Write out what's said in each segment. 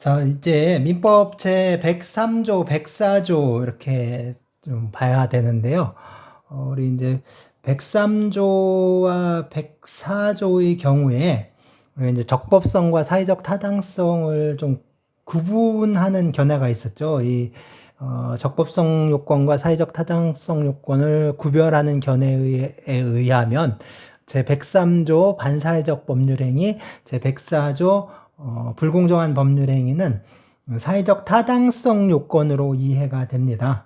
자, 이제 민법 제 103조, 104조 이렇게 좀 봐야 되는데요. 우리 이제 103조와 104조의 경우에 우리가 이제 적법성과 사회적 타당성을 좀 구분하는 견해가 있었죠. 적법성 요건과 사회적 타당성 요건을 구별하는 견해에 의하면 제 103조 반사회적 법률행위, 제 104조 불공정한 법률행위는 사회적 타당성 요건으로 이해가 됩니다.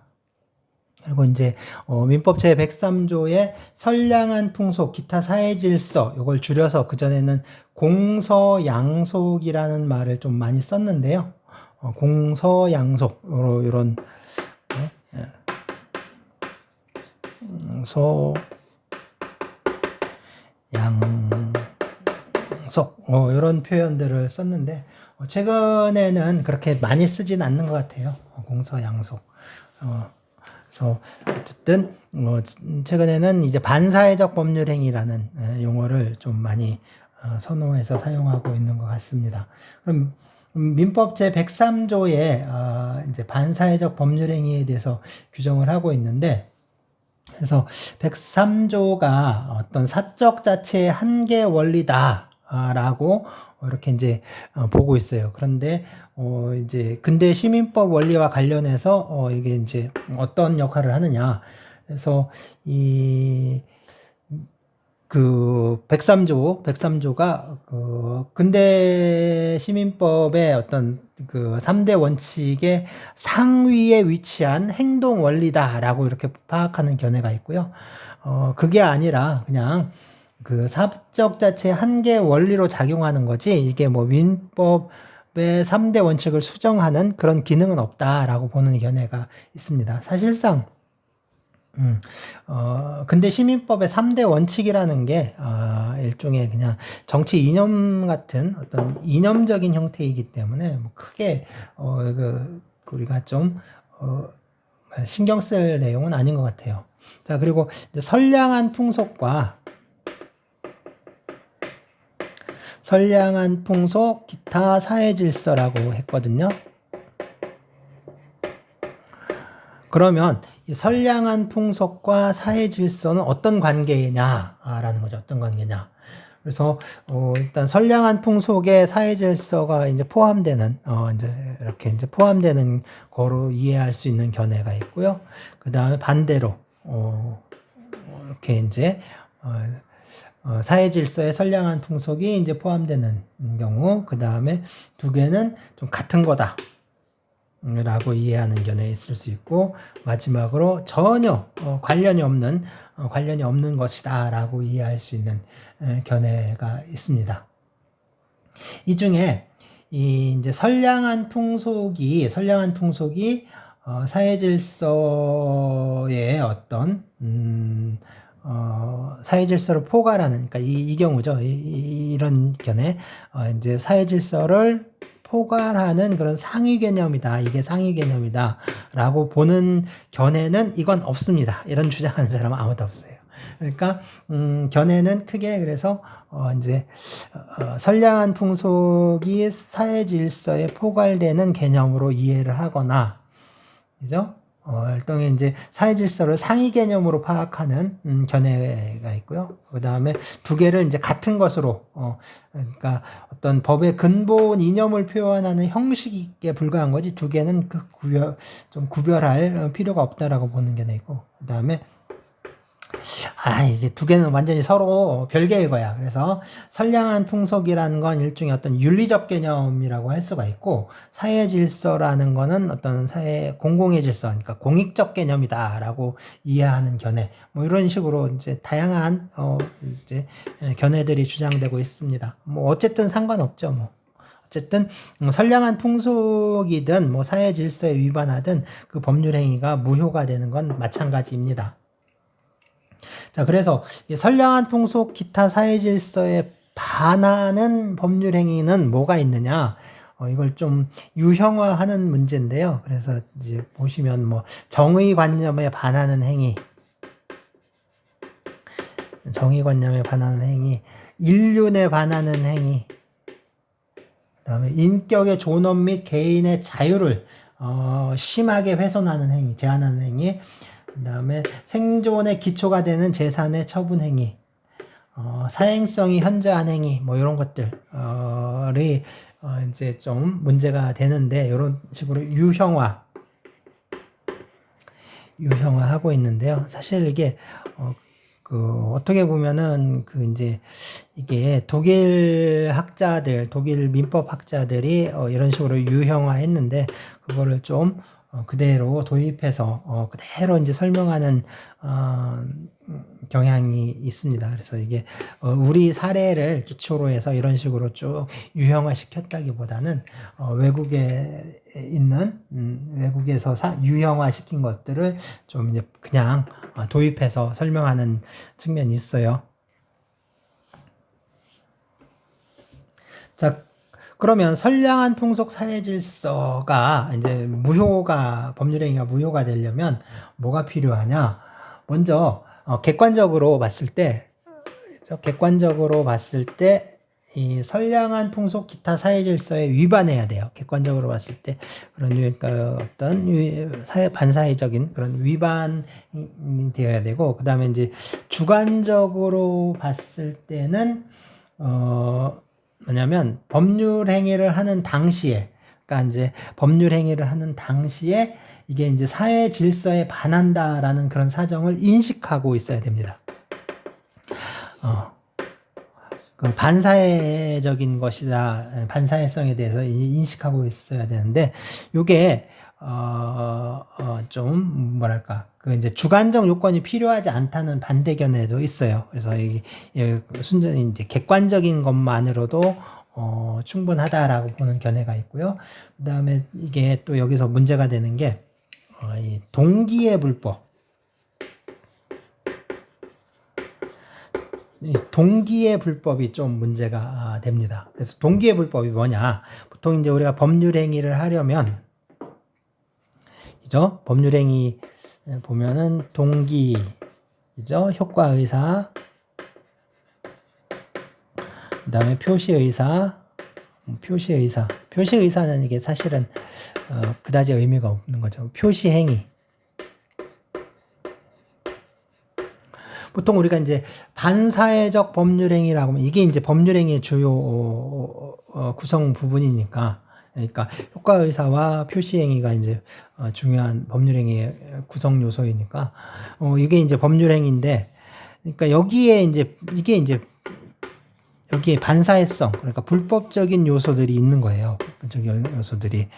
그리고 이제 민법 제 103조의 선량한 풍속, 기타 사회 질서, 이걸 줄여서 그전에는 공서양속이라는 말을 좀 많이 썼는데요. 공서양속, 이런 소양속, 이런 표현들을 썼는데 최근에는 그렇게 많이 쓰진 않는 것 같아요. 공서양속. 그래서 어쨌든 최근에는 이제 반사회적 법률행위라는 용어를 좀 많이 선호해서 사용하고 있는 것 같습니다. 그럼 민법 제 103조에 이제 반사회적 법률행위에 대해서 규정을 하고 있는데, 그래서 103조가 어떤 사적 자체의 한계 원리다라고 이렇게 이제 보고 있어요. 그런데 이제 근대 시민법 원리와 관련해서 이게 이제 어떤 역할을 하느냐. 그래서 그 103조가 그 근대 시민법의 어떤 그 3대 원칙의 상위에 위치한 행동 원리다라고 이렇게 파악하는 견해가 있고요. 그게 아니라 그냥 그 사적 자체 한계 원리로 작용하는 거지, 이게 뭐 민법의 3대 원칙을 수정하는 그런 기능은 없다라고 보는 견해가 있습니다. 사실상 근데 시민법의 3대 원칙이라는 게, 일종의 그냥 정치 이념 같은 어떤 이념적인 형태이기 때문에, 뭐 크게, 우리가 좀, 신경 쓸 내용은 아닌 것 같아요. 자, 그리고 이제 선량한 풍속, 기타 사회 질서라고 했거든요. 그러면 이 선량한 풍속과 사회 질서는 어떤 관계냐라는 거죠. 어떤 관계냐. 그래서 일단 선량한 풍속에 사회 질서가 이제 포함되는 이제 이렇게 이제 포함되는 거로 이해할 수 있는 견해가 있고요. 그다음에 반대로 이렇게 이제 사회 질서에 선량한 풍속이 이제 포함되는 경우, 그다음에 두 개는 좀 같은 거다 라고 이해하는 견해 있을 수 있고, 마지막으로 전혀 관련이 없는 것이다 라고 이해할 수 있는 견해가 있습니다. 이 중에 이제 선량한 풍속이 사회 질서의 어떤 사회 질서를 포괄하는, 그러니까 이 경우죠. 이런 견해, 이제 사회 질서를 포괄하는 그런 상위 개념이다. 이게 상위 개념이다. 라고 보는 견해는 이건 없습니다. 이런 주장하는 사람은 아무도 없어요. 그러니까, 견해는 크게 그래서, 이제, 선량한 풍속이 사회 질서에 포괄되는 개념으로 이해를 하거나, 그죠? 일종의 이제 사회 질서를 상위 개념으로 파악하는 견해가 있고요. 그 다음에 두 개를 이제 같은 것으로, 그러니까 어떤 법의 근본 이념을 표현하는 형식에 불과한 거지, 두 개는 좀 구별할 필요가 없다라고 보는 견해 있고, 그 다음에 이게 두 개는 완전히 서로 별개의 거야. 그래서 선량한 풍속이라는 건 일종의 어떤 윤리적 개념이라고 할 수가 있고, 사회 질서라는 거는 어떤 공공의 질서, 그러니까 공익적 개념이다라고 이해하는 견해. 뭐 이런 식으로 이제 다양한 이제 견해들이 주장되고 있습니다. 뭐 어쨌든 상관없죠. 뭐. 어쨌든 선량한 풍속이든 뭐 사회 질서에 위반하든 그 법률 행위가 무효가 되는 건 마찬가지입니다. 자, 그래서 선량한 풍속, 기타 사회 질서에 반하는 법률 행위는 뭐가 있느냐? 이걸 좀 유형화하는 문제인데요. 그래서 이제 보시면 뭐 정의 관념에 반하는 행위, 인륜에 반하는 행위, 그다음에 인격의 존엄 및 개인의 자유를 심하게 훼손하는 행위, 제한하는 행위. 그다음에 생존의 기초가 되는 재산의 처분 행위, 사행성이 현저한 행위, 뭐 이런 것들이 이제 좀 문제가 되는데 이런 식으로 유형화하고 있는데요. 사실 이게 어떻게 보면은 이제 이게 독일 민법 학자들이 이런 식으로 유형화했는데 그거를 좀 그대로 도입해서 그대로 이제 설명하는 경향이 있습니다. 그래서 이게 우리 사례를 기초로 해서 이런 식으로 쭉 유형화시켰다기보다는 외국에 있는 외국에서 유형화시킨 것들을 좀 이제 그냥 도입해서 설명하는 측면이 있어요. 자, 그러면 선량한 풍속 사회 질서가 이제 법률행위가 무효가 되려면 뭐가 필요하냐? 먼저 객관적으로 봤을 때 이 선량한 풍속 기타 사회 질서에 위반해야 돼요. 객관적으로 봤을 때 그러니까 어떤 반사회적인 그런 위반이 되어야 되고, 그다음에 이제 주관적으로 봤을 때는 뭐냐면 법률 행위를 하는 당시에, 그러니까 이제 법률 행위를 하는 당시에 이게 이제 사회 질서에 반한다라는 그런 사정을 인식하고 있어야 됩니다. 그 반사회적인 것이다, 반사회성에 대해서 인식하고 있어야 되는데, 요게 좀 뭐랄까, 이제 주관적 요건이 필요하지 않다는 반대견해도 있어요. 그래서 이게 순전히 이제 객관적인 것만으로도 충분하다라고 보는 견해가 있고요. 그다음에 이게 또 여기서 문제가 되는 게 이 동기의 불법. 동기의 불법이 좀 문제가 됩니다. 그래서 동기의 불법이 뭐냐? 보통 이제 우리가 법률 행위를 하려면, 그죠? 법률 행위 보면은 동기, 그죠? 효과 의사, 그다음에 표시 의사는 이게 사실은 그다지 의미가 없는 거죠. 표시 행위. 보통 우리가 이제 반사회적 법률행위라고 하면 이게 이제 법률행위의 주요 구성 부분이니까, 그러니까 효과의사와 표시행위가 이제 중요한 법률행위의 구성 요소이니까 이게 이제 법률행위인데, 그러니까 여기에 반사회성, 그러니까 불법적인 요소들이 있는 거예요. 불법적인 요소들이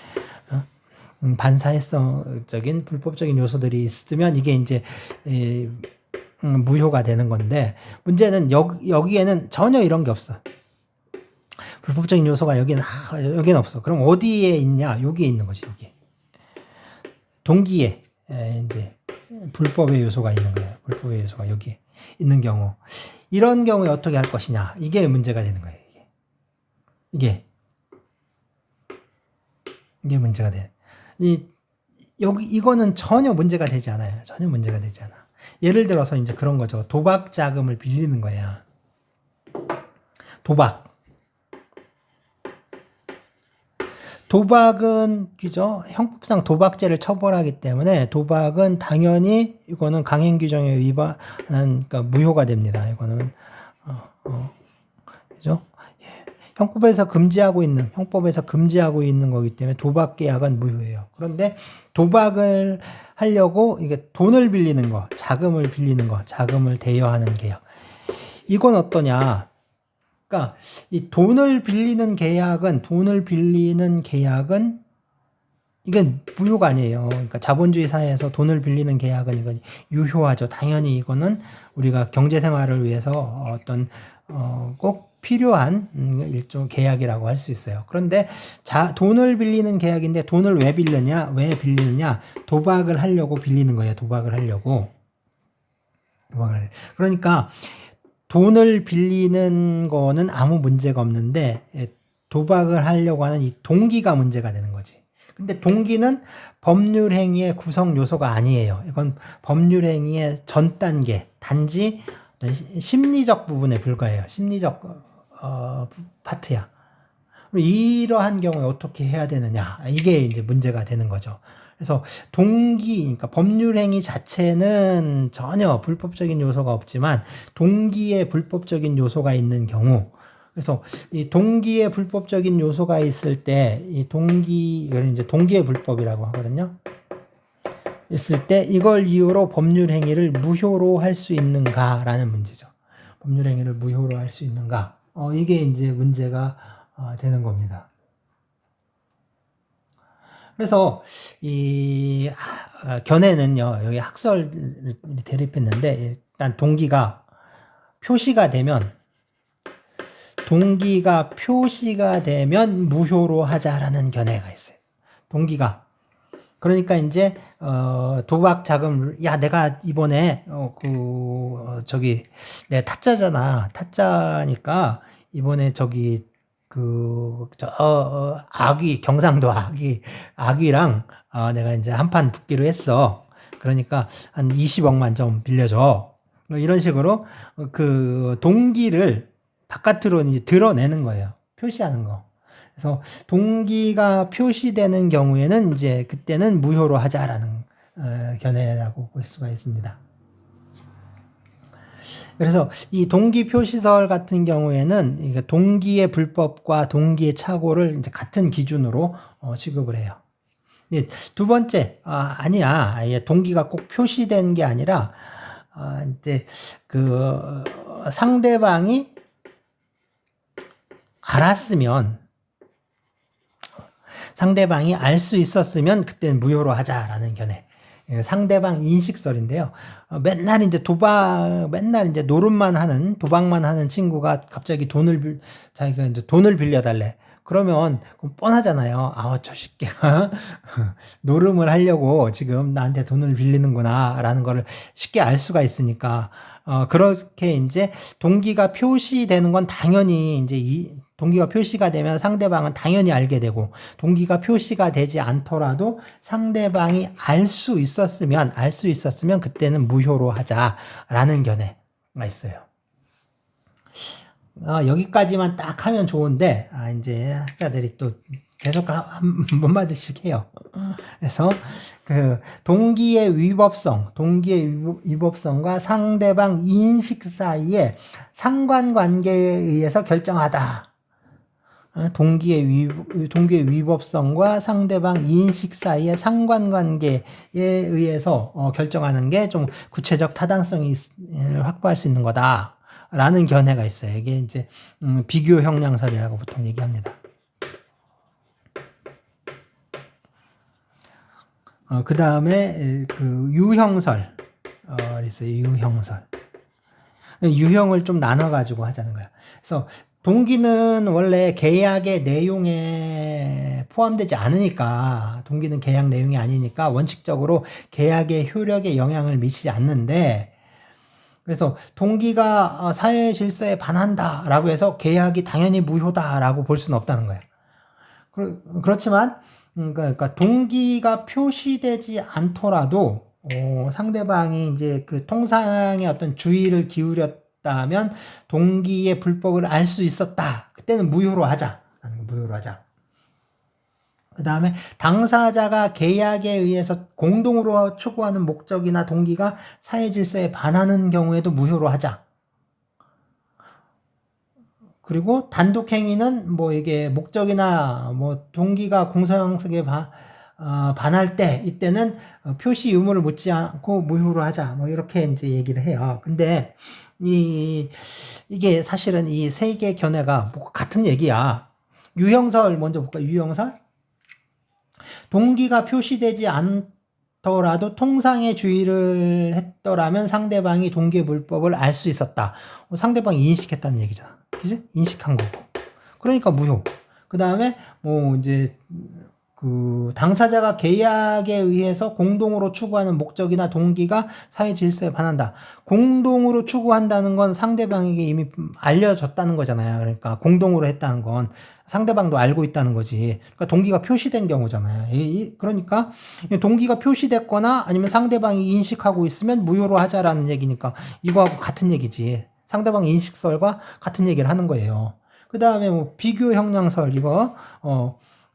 반사회성적인 불법적인 요소들이 있으면 이게 이제 무효가 되는 건데, 문제는 여기에는 전혀 이런 게 없어. 불법적인 요소가 여기는 없어. 그럼 어디에 있냐? 여기에 있는 거지. 여기 동기에 이제 불법의 요소가 있는 거예요. 불법의 요소가 여기 있는 경우, 이런 경우에 어떻게 할 것이냐? 이게 문제가 되는 거예요. 이게 문제가 돼. 이거는 전혀 문제가 되지 않아요. 전혀 문제가 되지 않아. 예를 들어서 이제 그런 거죠. 도박 자금을 빌리는 거야. 도박은, 그죠? 형법상 도박죄를 처벌하기 때문에 도박은 당연히 이거는 강행 규정에 위반한, 그러니까 무효가 됩니다. 이거는 그죠? 형법에서 금지하고 있는 거기 때문에 도박 계약은 무효예요. 그런데 도박을 하려고 이게 돈을 빌리는 거, 자금을 대여하는 계약. 이건 어떠냐? 그러니까 이 돈을 빌리는 계약은 이건 무효가 아니에요. 그러니까 자본주의 사회에서 돈을 빌리는 계약은 이건 유효하죠. 당연히 이거는 우리가 경제 생활을 위해서 꼭 필요한 일종 계약이라고 할 수 있어요. 그런데 돈을 빌리는 계약인데 돈을 왜 빌리느냐? 도박을 하려고 빌리는 거예요. 그러니까 돈을 빌리는 거는 아무 문제가 없는데 도박을 하려고 하는 이 동기가 문제가 되는 거지. 근데 동기는 법률 행위의 구성 요소가 아니에요. 이건 법률 행위의 전 단계, 단지 심리적 부분에 불과해요. 심리적 파트야. 이러한 경우에 어떻게 해야 되느냐. 이게 이제 문제가 되는 거죠. 그래서 동기, 그러니까 법률행위 자체는 전혀 불법적인 요소가 없지만 동기에 불법적인 요소가 있는 경우, 그래서 이 동기에 불법적인 요소가 있을 때 이 이걸 이제 동기의 불법이라고 하거든요. 있을 때 이걸 이유로 법률행위를 무효로 할 수 있는가라는 문제죠. 법률행위를 무효로 할 수 있는가? 이게 이제 문제가 되는 겁니다. 그래서 이 견해는요, 여기 학설을 대립했는데 일단 동기가 표시가 되면 무효로 하자라는 견해가 있어요. 동기가. 그러니까 이제 도박 자금, 야 내가 이번에 내 타짜잖아. 타짜니까 이번에 경상도 아귀랑 내가 이제 한판 붙기로 했어. 그러니까 한 20억만 좀 빌려줘. 이런 식으로 그 동기를 바깥으로 이제 드러내는 거예요. 표시하는 거. 그래서 동기가 표시되는 경우에는 이제 그때는 무효로 하자라는 견해라고 볼 수가 있습니다. 그래서 이 동기 표시설 같은 경우에는 동기의 불법과 동기의 착오를 이제 같은 기준으로 취급을 해요. 두 번째, 아니야. 동기가 꼭 표시된 게 아니라 이제 그 상대방이 상대방이 알 수 있었으면 그때는 무효로 하자라는 견해. 상대방 인식설인데요. 맨날 이제 노름만 하는, 도박만 하는 친구가 갑자기 자기가 이제 돈을 빌려달래. 그러면 뻔하잖아요. 저 새끼가 노름을 하려고 지금 나한테 돈을 빌리는구나 라는 거를 쉽게 알 수가 있으니까 그렇게 이제 동기가 표시되는 건 당연히 이제 동기가 표시가 되면 상대방은 당연히 알게 되고, 동기가 표시가 되지 않더라도 상대방이 알 수 있었으면 그때는 무효로 하자라는 견해가 있어요. 여기까지만 딱 하면 좋은데, 이제 학자들이 또 계속 한 마디씩 해요. 그래서 그 동기의 위법성과 상대방 인식 사이에 상관관계에 의해서 결정하다. 동기의 위법성과 상대방 인식 사이의 상관관계에 의해서 결정하는 게 좀 구체적 타당성이 확보할 수 있는 거다라는 견해가 있어요. 이게 이제 비교 형량설이라고 보통 얘기합니다. 그 다음에 그 유형설 있어요. 유형을 좀 나눠가지고 하자는 거야. 그래서 동기는 원래 계약의 내용에 포함되지 않으니까, 동기는 계약 내용이 아니니까 원칙적으로 계약의 효력에 영향을 미치지 않는데, 그래서 동기가 사회 질서에 반한다라고 해서 계약이 당연히 무효다라고 볼 수는 없다는 거야. 그렇지만 그러니까 동기가 표시되지 않더라도 상대방이 이제 그 통상의 어떤 주의를 기울였다면 동기의 불법을 알 수 있었다. 그때는 무효로 하자. 그 다음에 당사자가 계약에 의해서 공동으로 추구하는 목적이나 동기가 사회 질서에 반하는 경우에도 무효로 하자. 그리고 단독 행위는 뭐 이게 목적이나 뭐 동기가 공소장석에 반할 때 이때는 표시 의무를 묻지 않고 무효로 하자. 뭐 이렇게 이제 얘기를 해요. 근데 이게 사실은 이 세 개 견해가 뭐 같은 얘기야. 유형설 먼저 볼까? 유형설? 동기가 표시되지 않더라도 통상의 주의를 했더라면 상대방이 동기의 불법을 알 수 있었다. 상대방이 인식했다는 얘기잖아. 그지? 인식한 거고. 그러니까 무효. 그 다음에 뭐 이제 그 당사자가 계약에 의해서 공동으로 추구하는 목적이나 동기가 사회 질서에 반한다. 공동으로 추구한다는 건 상대방에게 이미 알려졌다는 거잖아요. 그러니까 공동으로 했다는 건 상대방도 알고 있다는 거지. 그러니까 동기가 표시된 경우잖아요. 그러니까 동기가 표시됐거나 아니면 상대방이 인식하고 있으면 무효로 하자라는 얘기니까 이거하고 같은 얘기지. 상대방 인식설과 같은 얘기를 하는 거예요. 그 다음에 뭐 비교 형용설 이거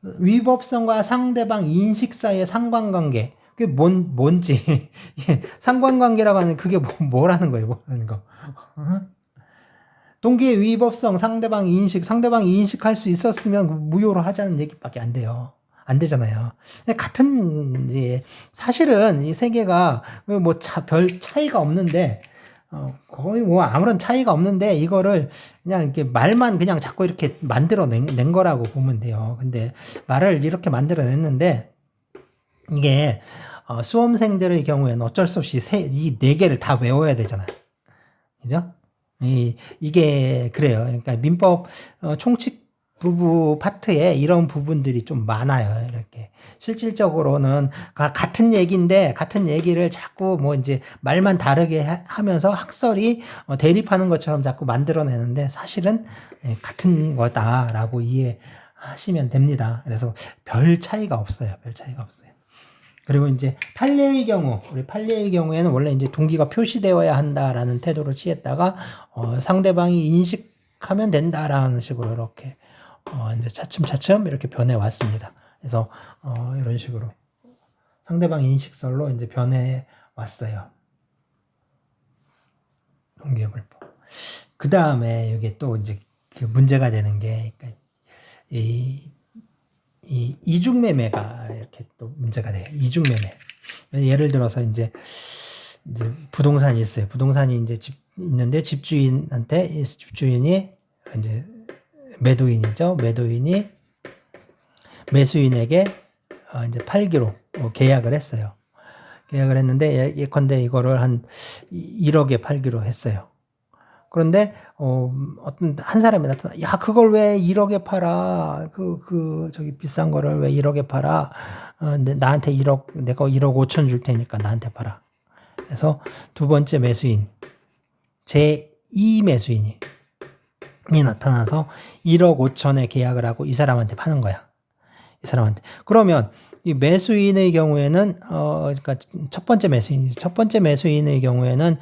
위법성과 상대방 인식 사이의 상관관계. 그게 뭔지. 상관관계라고 하는 그게 뭐라는 거예요, 뭐라는 거. 동기의 위법성, 상대방이 인식할 수 있었으면 무효로 하자는 얘기밖에 안 돼요. 안 되잖아요. 사실은 이 세 개가 뭐 별 차이가 없는데, 거의 뭐 아무런 차이가 없는데, 이거를 그냥 이렇게 말만 그냥 자꾸 이렇게 만들어낸 거라고 보면 돼요. 근데 말을 이렇게 만들어냈는데, 이게, 수험생들의 경우에는 어쩔 수 없이 이 네 개를 다 외워야 되잖아요. 그죠? 이게 그래요. 그러니까 민법 총칙 부부 파트에 이런 부분들이 좀 많아요. 이렇게 실질적으로는 같은 얘기인데 같은 얘기를 자꾸 뭐 이제 말만 다르게 하면서 학설이 대립하는 것처럼 자꾸 만들어내는데 사실은 같은 거다라고 이해하시면 됩니다. 그래서 별 차이가 없어요. 별 차이가 없어요. 그리고 이제 판례의 경우, 우리 판례의 경우에는 원래 이제 동기가 표시되어야 한다라는 태도를 취했다가 상대방이 인식하면 된다라는 식으로 이렇게 이제 차츰차츰 이렇게 변해 왔습니다. 그래서 이런 식으로 상대방 인식설로 이제 변해 왔어요. 동기의 불법. 그 다음에 이게 또 이제 그 문제가 되는 게 그러니까 이 이중매매가 이렇게 또 문제가 돼요. 이중매매. 예를 들어서 이제 부동산이 있어요. 부동산이 이제 있는데 집주인이 이제 매도인이죠. 매도인이 매수인에게 이제 팔기로 계약을 했어요. 계약을 했는데 예컨대 이거를 한 1억에 팔기로 했어요. 그런데 어떤 한 사람이 나타나, 야, 그걸 왜 1억에 팔아? 저기 비싼 거를 왜 1억에 팔아? 나한테 1억, 내가 1억 5천 줄 테니까 나한테 팔아. 그래서 두 번째 매수인, 제2 매수인이 나타나서 1억 5천에 계약을 하고 이 사람한테 파는 거야. 이 사람한테. 그러면 이 매수인의 경우에는 그러니까 첫 번째 매수인의 경우에는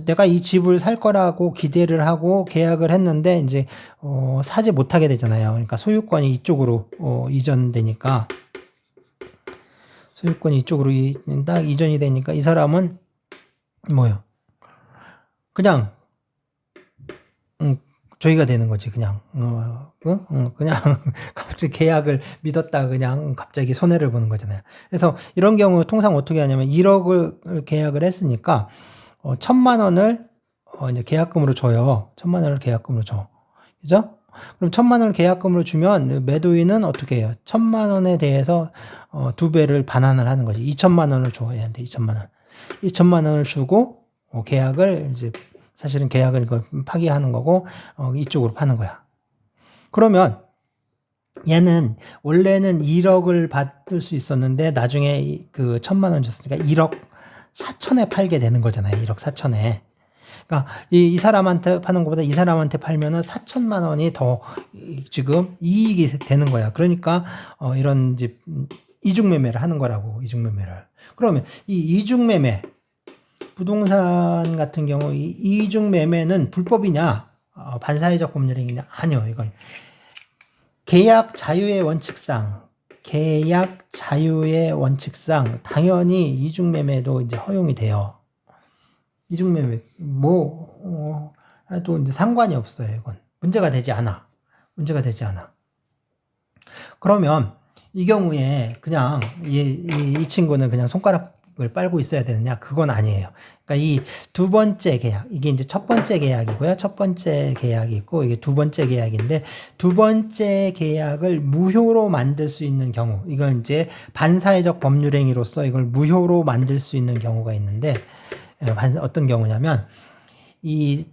내가 이 집을 살 거라고 기대를 하고 계약을 했는데 이제 사지 못하게 되잖아요. 그러니까 소유권이 이쪽으로 이전되니까 소유권이 이쪽으로 딱 이전이 되니까 이 사람은 뭐요? 그냥 저희가 되는 거지. 그냥 그냥 갑자기 계약을 믿었다가 그냥 갑자기 손해를 보는 거잖아요. 그래서 이런 경우 통상 어떻게 하냐면 1억을 계약을 했으니까 1,000만 원을 이제 계약금으로 줘요. 1,000만 원을 계약금으로 줘. 그죠? 그럼 1,000만 원을 계약금으로 주면 매도인은 어떻게 해요? 1,000만 원에 대해서 두 배를 반환을 하는 거지. 2,000만 원을 줘. 얘한테 2,000만 원. 2,000만 원을 주고 계약을 이제 사실은 계약을 이걸 파기하는 거고 이쪽으로 파는 거야. 그러면 얘는 원래는 1억을 받을 수 있었는데 나중에 그 1,000만 원 줬으니까 1억 4천에 팔게 되는 거잖아요. 1억 4천에. 그러니까 이 사람한테 파는 것보다 이 사람한테 팔면은 4천만 원이 더 지금 이익이 되는 거야. 그러니까 이런 이제 이중매매를 하는 거라고. 이중매매를. 그러면 이 이중매매 부동산 같은 경우 이 이중매매는 불법이냐? 반사회적 법률행위냐? 아니요. 이건 계약 자유의 원칙상 당연히 이중매매도 이제 허용이 돼요. 이중매매 또 이제 상관이 없어요. 이건 문제가 되지 않아. 그러면 이 경우에 그냥 이 친구는 그냥 손가락을 빨고 있어야 되느냐? 그건 아니에요. 그러니까 이 두 번째 계약, 이게 이제 첫 번째 계약이고요. 첫 번째 계약이 있고 이게 두 번째 계약인데 두 번째 계약을 무효로 만들 수 있는 경우, 이건 이제 반사회적 법률행위로서 이걸 무효로 만들 수 있는 경우가 있는데 어떤 경우냐면 이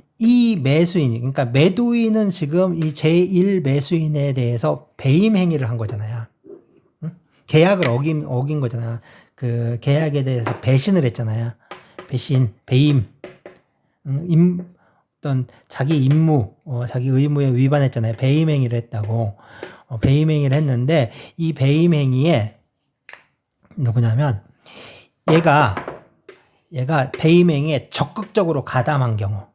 매수인, 그러니까 매도인은 지금 이 제1 매수인에 대해서 배임 행위를 한 거잖아요. 계약을 어긴 거잖아. 그 계약에 대해서 배신을 했잖아요. 배임, 어떤 자기 임무, 자기 의무에 위반했잖아요. 배임 행위를 했다고. 배임 행위를 했는데 이 배임 행위에 누구냐면 얘가 배임 행위에 적극적으로 가담한 경우.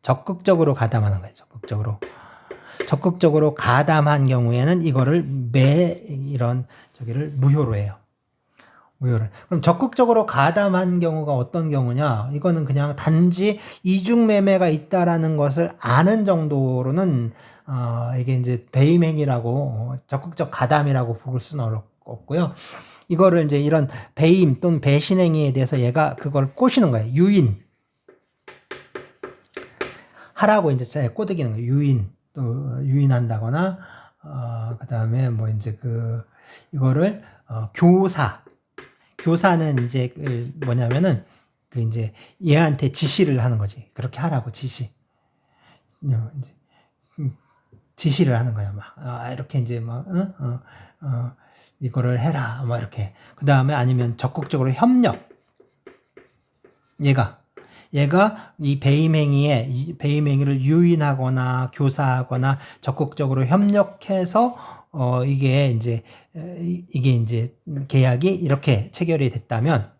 적극적으로 가담하는 거예요. 적극적으로. 적극적으로 가담한 경우에는 이거를 이런 저기를 무효로 해요. 무효를. 그럼 적극적으로 가담한 경우가 어떤 경우냐? 이거는 그냥 단지 이중매매가 있다라는 것을 아는 정도로는 이게 이제 배임행위라고 적극적 가담이라고 부를 수는 없고요. 이거를 이제 이런 배임 또는 배신행위에 대해서 얘가 그걸 꼬시는 거예요. 유인. 하라고 이제 꼬드기는 거예요. 유인. 또 유인한다거나 그다음에 뭐 이제 이거를 교사는 이제 뭐냐면은 이제 얘한테 지시를 하는 거지. 그렇게 하라고 지시. 이제 지시를 하는 거야. 막 이렇게 이제 막 이거를 해라. 뭐 이렇게. 그다음에 아니면 적극적으로 협력. 얘가 이 배임행위를 유인하거나 교사하거나 적극적으로 협력해서 이게 이제 계약이 이렇게 체결이 됐다면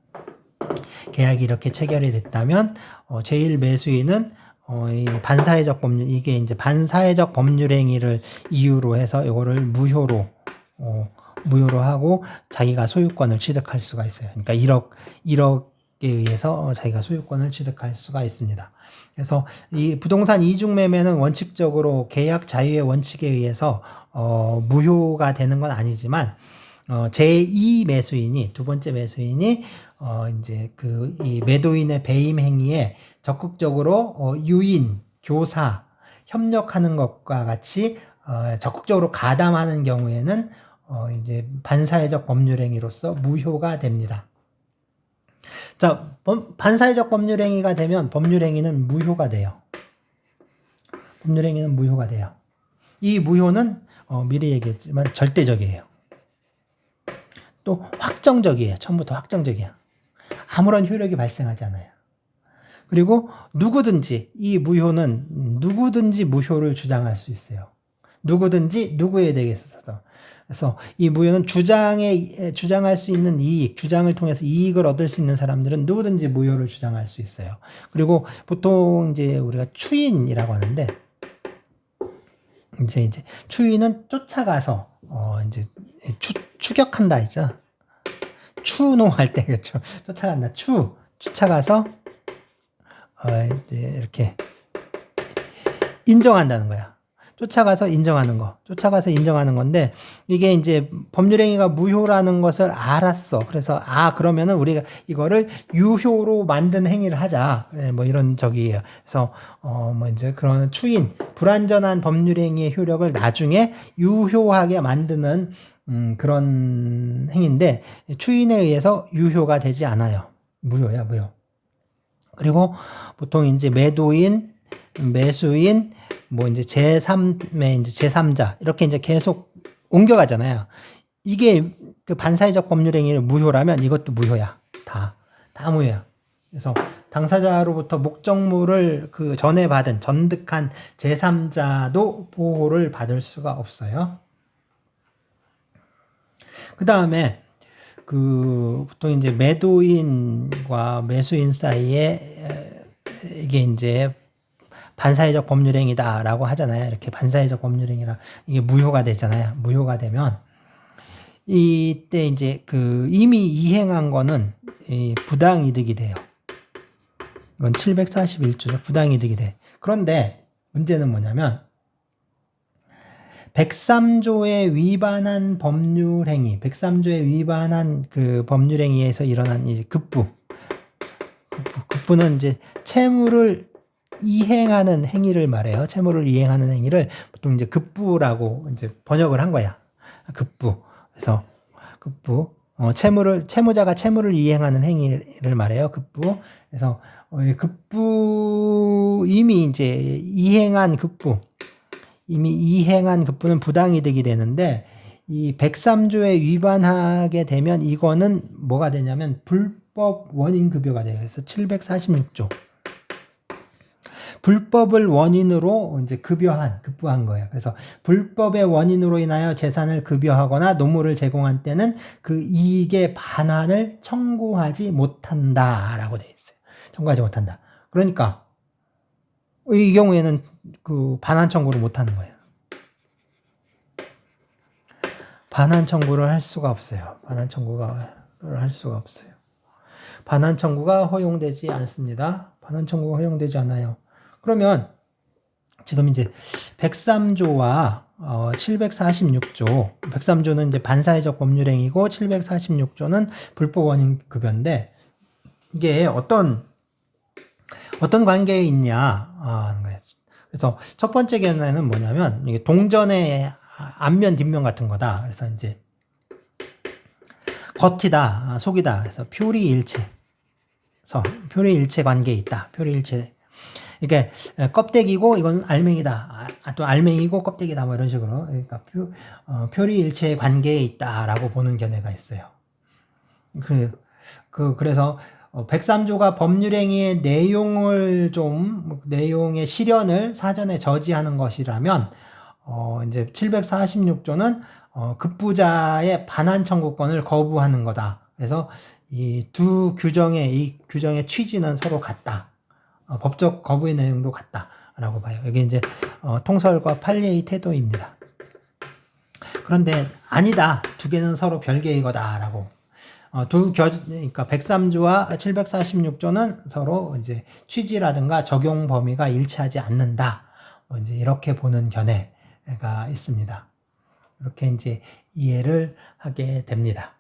제1 매수인은 이 반사회적 법률 이게 이제 반사회적 법률행위를 이유로 해서 이거를 무효로 하고 자기가 소유권을 취득할 수가 있어요. 그러니까 1억에 의해서 자기가 소유권을 취득할 수가 있습니다. 그래서 이 부동산 이중매매는 원칙적으로 계약 자유의 원칙에 의해서 무효가 되는 건 아니지만 제2 매수인이 두 번째 매수인이 이제 이 매도인의 배임 행위에 적극적으로 유인, 교사, 협력하는 것과 같이 적극적으로 가담하는 경우에는 이제 반사회적 법률행위로서 무효가 됩니다. 자, 반사회적 법률행위가 되면 법률행위는 무효가 돼요. 이 무효는 미리 얘기했지만 절대적이에요. 또 확정적이에요. 처음부터 확정적이야. 아무런 효력이 발생하지 않아요. 그리고 이 무효는 누구든지 무효를 주장할 수 있어요. 누구든지 누구에 대해서도. 그래서 이 무효는 주장할 수 있는 주장을 통해서 이익을 얻을 수 있는 사람들은 누구든지 무효를 주장할 수 있어요. 그리고 보통 이제 우리가 추인이라고 하는데, 이제 추인은 쫓아가서, 이제 추격한다 있죠. 추노할 때, 그렇죠. 쫓아간다. 쫓아가서, 이제 이렇게 인정한다는 거야. 쫓아가서 인정하는 건데, 이게 이제 법률행위가 무효라는 것을 알았어. 그래서, 그러면은 우리가 이거를 유효로 만든 행위를 하자. 뭐 이런 적이에요. 그래서, 뭐 이제 그런 불완전한 법률행위의 효력을 나중에 유효하게 만드는, 그런 행위인데, 추인에 의해서 유효가 되지 않아요. 무효야, 무효. 그리고 보통 이제 매도인, 매수인, 뭐 이제 제3자 이렇게 이제 계속 옮겨가잖아요. 이게 그 반사회적 법률행위를 무효라면 이것도 무효야. 다 무효야. 그래서 당사자로부터 목적물을 전에 전득한 제3자도 보호를 받을 수가 없어요. 그 다음에 보통 이제 매도인과 매수인 사이에 이게 이제 반사회적 법률행위다라고 하잖아요. 이렇게 반사회적 법률행위라 이게 무효가 되잖아요. 무효가 되면 이때 이제 이미 이행한 거는 부당이득이 돼요. 이건 741조죠. 부당이득이 돼. 그런데 문제는 뭐냐면 103조에 위반한 법률행위, 103조에 위반한 법률행위에서 일어난 이 급부는 이제 채무를 이행하는 행위를 말해요. 채무를 이행하는 행위를 보통 이제 급부라고 이제 번역을 한 거야. 급부. 그래서 채무자가 채무를 이행하는 행위를 말해요. 급부. 그래서 이미 이행한 급부는 부당이득이 되는데 이 103조에 위반하게 되면 이거는 뭐가 되냐면 불법 원인급여가 돼요. 그래서 746조. 불법을 원인으로 이제 급부한 거예요. 그래서 불법의 원인으로 인하여 재산을 급여하거나 노무를 제공한 때는 그 이익의 반환을 청구하지 못한다라고 되어 있어요. 청구하지 못한다. 그러니까 이 경우에는 반환 청구를 못 하는 거예요. 반환 청구를 할 수가 없어요. 반환 청구를 할 수가 없어요. 반환 청구가 허용되지 않습니다. 반환 청구가 허용되지 않아요. 그러면 지금 이제 103조와 746조, 103조는 이제 반사회적 법률행위고 746조는 불법 원인 급여인데 이게 어떤 관계에 있냐 하는 거예요. 그래서 첫 번째 견해는 뭐냐면 이게 동전의 앞면 뒷면 같은 거다. 그래서 이제 겉이다, 속이다. 그래서 표리일체. 표리일체 관계에 있다. 표리일체. 이게 껍데기고 이건 알맹이다. 또 알맹이고 껍데기다. 뭐 이런 식으로. 그러니까 표리일체 관계에 있다라고 보는 견해가 있어요. 그래서 103조가 법률행위의 내용의 실현을 사전에 저지하는 것이라면 이제 746조는 급부자의 반환 청구권을 거부하는 거다. 그래서 이 규정의 취지는 서로 같다. 법적 거부의 내용도 같다라고 봐요. 이게 이제 통설과 판례의 태도입니다. 그런데 아니다. 두 개는 서로 별개의 거다라고. 그러니까 103조와 746조는 서로 이제 취지라든가 적용 범위가 일치하지 않는다. 이제 이렇게 보는 견해가 있습니다. 이렇게 이제 이해를 하게 됩니다.